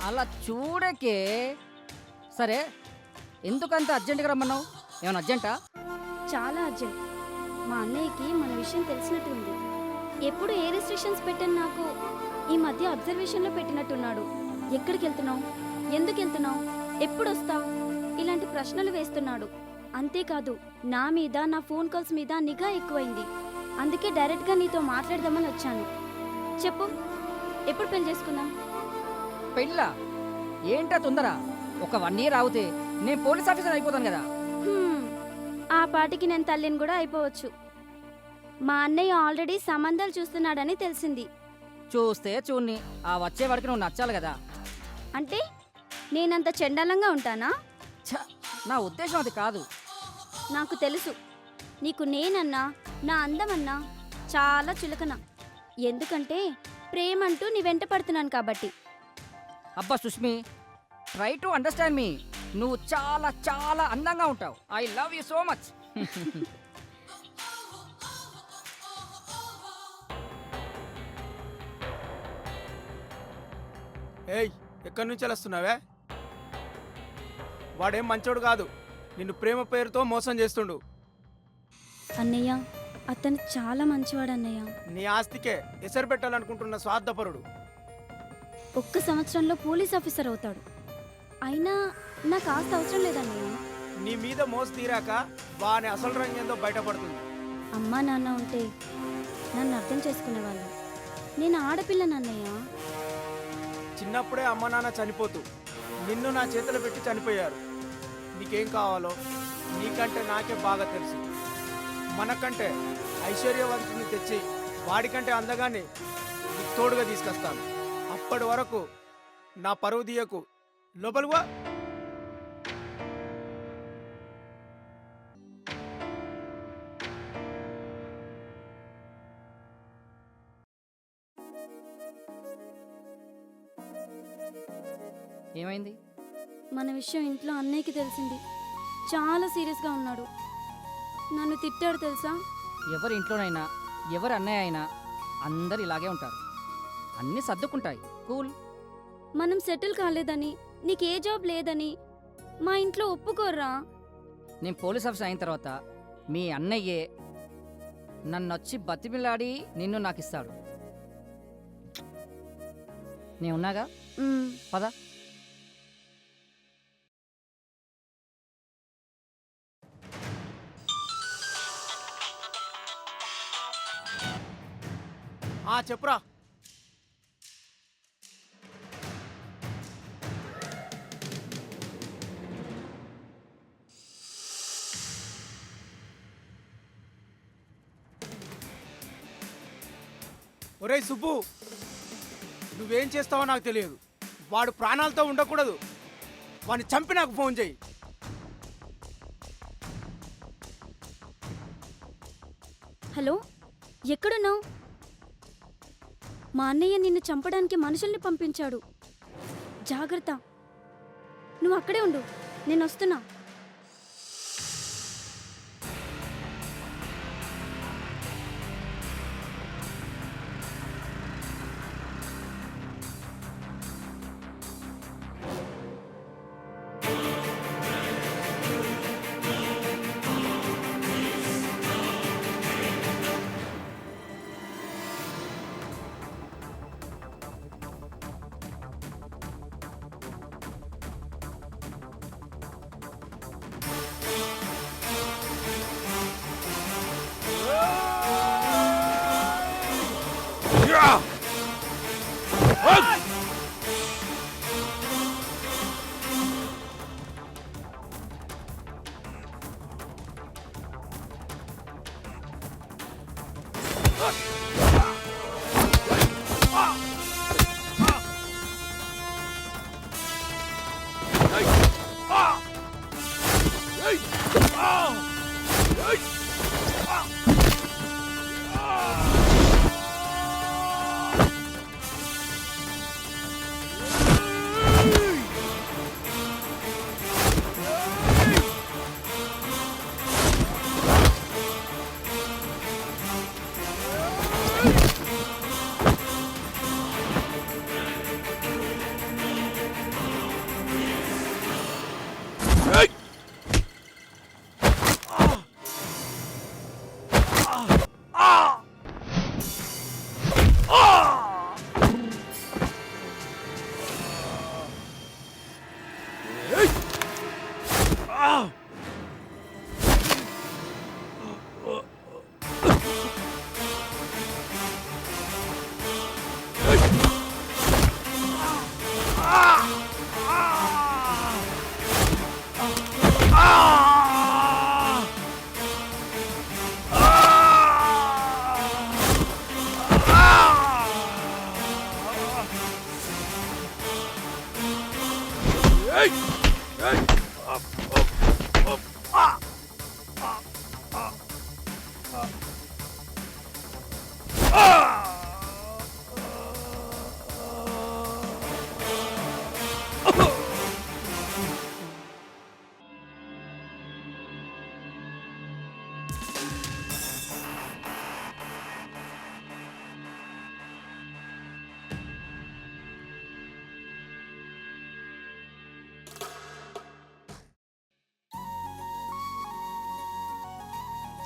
అలా చూడకే. సరే, ఎందుకంత అర్జెంటుగా రమ్మన్నావు? ఏమైనా అర్జెంటా? చాలా అర్జెంట్. మా అన్నయ్యకి మన విషయం తెలిసినట్టుంది. ఎప్పుడు ఏ రెస్ట్రిక్షన్స్ పెట్టని నాకు ఈ మధ్య అబ్జర్వేషన్లో పెట్టినట్టున్నాడు. ఎక్కడికి వెళ్తున్నావు, ఎందుకు వెళ్తున్నావు, ఎప్పుడు వస్తావు, ఇలాంటి ప్రశ్నలు వేస్తున్నాడు. అంతేకాదు నా మీద, నా ఫోన్ కాల్స్ మీద నిఘా ఎక్కువైంది. అందుకే డైరెక్ట్గా నీతో మాట్లాడదామని వచ్చాను. చెప్పు, ఎప్పుడు పెళ్లి చేసుకుందాం? పెళ్ళా? ఏంటా తొందర? ఒక 1 ఇయర్ ఆగితే నేను పోలీస్ ఆఫీసర్ అయిపోతాను కదా. హ్మ్, ఆ పాటికి నేను తల్లిని కూడా అయిపోవచ్చు. మా అన్నయ్య ఆల్రెడీ సంబంధాలు చూస్తున్నాడని తెలిసింది. చూస్తే చూన్ని, ఆ వచ్చేవాడికి నువ్వు నచ్చాలి కదా. అంటే నేనంత చెండాలంగా ఉంటానా? ఛ, నా ఉద్దేశం అది కాదు. నాకు తెలుసు, నీకు నేనన్నా, నా అందమన్నా చాలా చులకన. ఎందుకంటే ప్రేమంటూ నీ వెంట పడుతున్నాను కాబట్టి. అబ్బా సుష్మి, ట్రై టు అండర్స్టాండ్ మీ. నువ్వు చాలా చాలా అందంగా ఉంటావు. I love you so much. ఏయ్, ఎక్కడి నుంచి వస్తున్నావే? వాడేం మంచోడు కాదు, నిన్ను ప్రేమ పేరుతో మోసం చేస్తుండు. అన్నయ్య, అతను చాలా మంచివాడు అన్నయ్య. నీ ఆస్తికే ఎసరు పెట్టాలనుకుంటున్న స్వార్థపరుడు. 1 సంవత్సరంలో పోలీస్ ఆఫీసర్ అవుతాడు. అయినా నాకు ఆస్తి అవసరం లేదన్నయ్య. నీ మీద మోసు తీరాక వాని అసలు రంగేందో బయటపడుతుంది. అమ్మా నాన్న ఉంటే నన్ను అర్థం చేసుకునేవాళ్ళు. నేను ఆడపిల్లనన్నయ్య. చిన్నప్పుడే అమ్మ నాన్న చనిపోతూ నిన్ను నా చేతులు పెట్టి చనిపోయారు. నీకేం కావాలో నీకంటే నాకే బాగా తెలుసు. మనకంటే ఐశ్వర్యవంతుని తెచ్చి వాడికంటే అందగాన్ని నీకు తోడుగా తీసుకొస్తాను. అప్పటి వరకు నా పరువు తీయకు. లోపలివా. ఏమైంది? మన విషయం ఇంట్లో అన్నయ్యకి తెలిసింది. చాలా సీరియస్గా ఉన్నాడు. నన్ను తిట్టాడు తెలుసా? ఎవరి ఇంట్లోనైనా, ఎవరి అన్నయ్య అయినా అందరు ఇలాగే ఉంటారు. అన్నీ సర్దుకుంటాయి. కూల్. మనం సెటిల్ కాలేదని, నీకే జాబ్ లేదని మా ఇంట్లో ఒప్పుకోర్రా. నేను పోలీస్ ఆఫీసర్ అయిన తర్వాత మీ అన్నయ్యే నన్నొచ్చి బతిమిలాడి నిన్ను నాకు ఇస్తాడు. నేనున్నాగా. పద. చెప్పురా. ఒరేయ్ సుబ్బు, నువ్వేం చేస్తావో నాకు తెలియదు. వాడు ప్రాణాలతో ఉండకూడదు. వాడిని చంపి నాకు ఫోన్ చేయి. హలో, ఎక్కడున్నావు? మా అన్నయ్య నిన్ను చంపడానికి మనుషుల్ని పంపించాడు. జాగ్రత్త, నువ్వు అక్కడే ఉండు, నేను వస్తున్నా.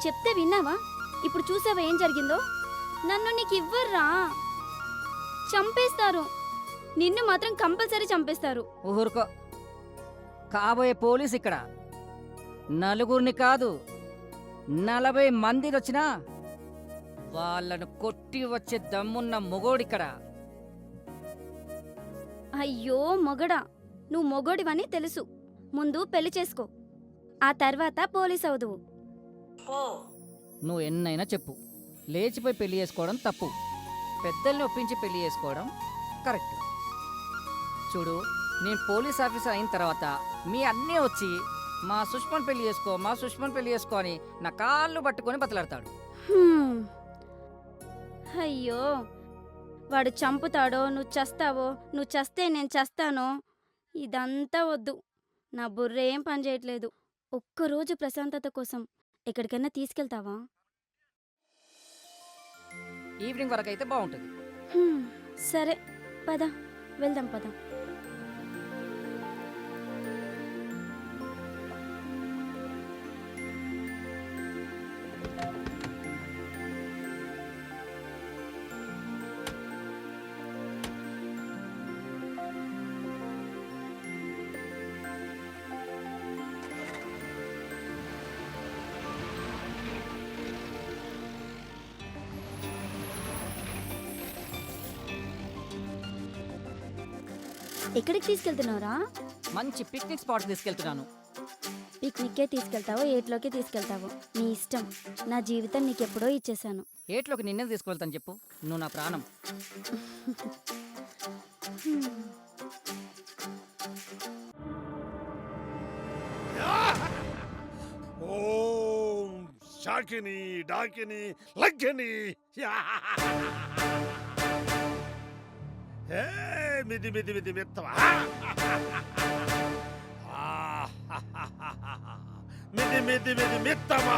చెప్తే విన్నావా? ఇప్పుడు చూసావా ఏం జరిగిందో? నన్ను నీకు ఇవ్వర్రా, చంపేస్తారు. నిన్ను మాత్రం కంపల్సరీ చంపేస్తారు. ఊరుకో. కాబోయే పోలీస్ ఇక్కడ నలుగురిని కాదు 40 మందిని వచ్చినా వాళ్ళను కొట్టి వచ్చే దమ్మున్న మొగోడిక్కడ. అయ్యో మొగడా, నువ్వు మొగోడివని తెలుసు. ముందు పెళ్లి చేసుకో, ఆ తర్వాత పోలీస్ అవుదువు. నువ్వు ఎన్నైనా చెప్పు, లేచిపోయి పెళ్లి చేసుకోవడం తప్పు, పెద్దల్ని ఒప్పించి పెళ్లి చేసుకోవడం కరెక్ట్. చూడు, నేను పోలీస్ ఆఫీసర్ అయిన తర్వాత మీ అన్నీ వచ్చి మా సుష్మన్ పెళ్లి చేసుకో, మా సుష్మన్ పెళ్లి చేసుకో అని నా కాళ్ళు పట్టుకొని బతలాడతాడు. హ్మ్. అయ్యో, వాడు చంపుతాడో, నువ్వు చస్తావో, నువ్వు చస్తే నేను చస్తానో, ఇదంతా వద్దు. నా బుర్ర ఏం పని చేయట్లేదు. ఒక్కరోజు ప్రశాంతత కోసం ఎక్కడికైనా తీసుకెళ్తావా? ఈవినింగ్ వరకు అయితే బాగుంటుంది. హ్మ్, సరే పద, వెళ్దాం పద. ఎక్కడికి తీసుకెళ్తున్నావురా? మంచి పిక్నిక్ స్పాట్ తీసుకెళ్తున్నాను. పిక్నిక్కే తీసుకెళ్తావో, ఏట్లోకి తీసుకెళ్తావో నీ ఇష్టం. నా జీవితం నీకెప్పుడో ఇచ్చేశాను. ఏట్లోకి నిన్నే తీసుకువెళ్తాను చెప్పు, నువ్వు నా ప్రాణం. ఓం శాకిని డాకిని లగ్గిని హే మిది మిది మిది మిత్తవా మిది మిది మిది మిత్తమా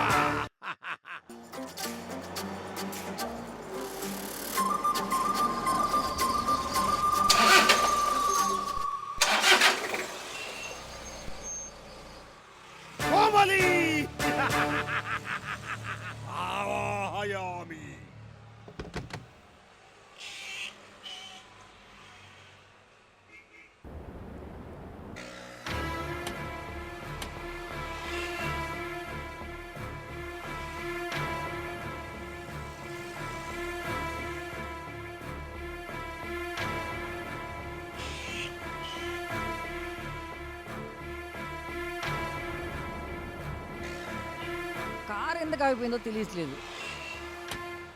కోమలి ఆవాహయామి కారు ఎందుకు ఆగిపోయిందో తెలియట్లేదు.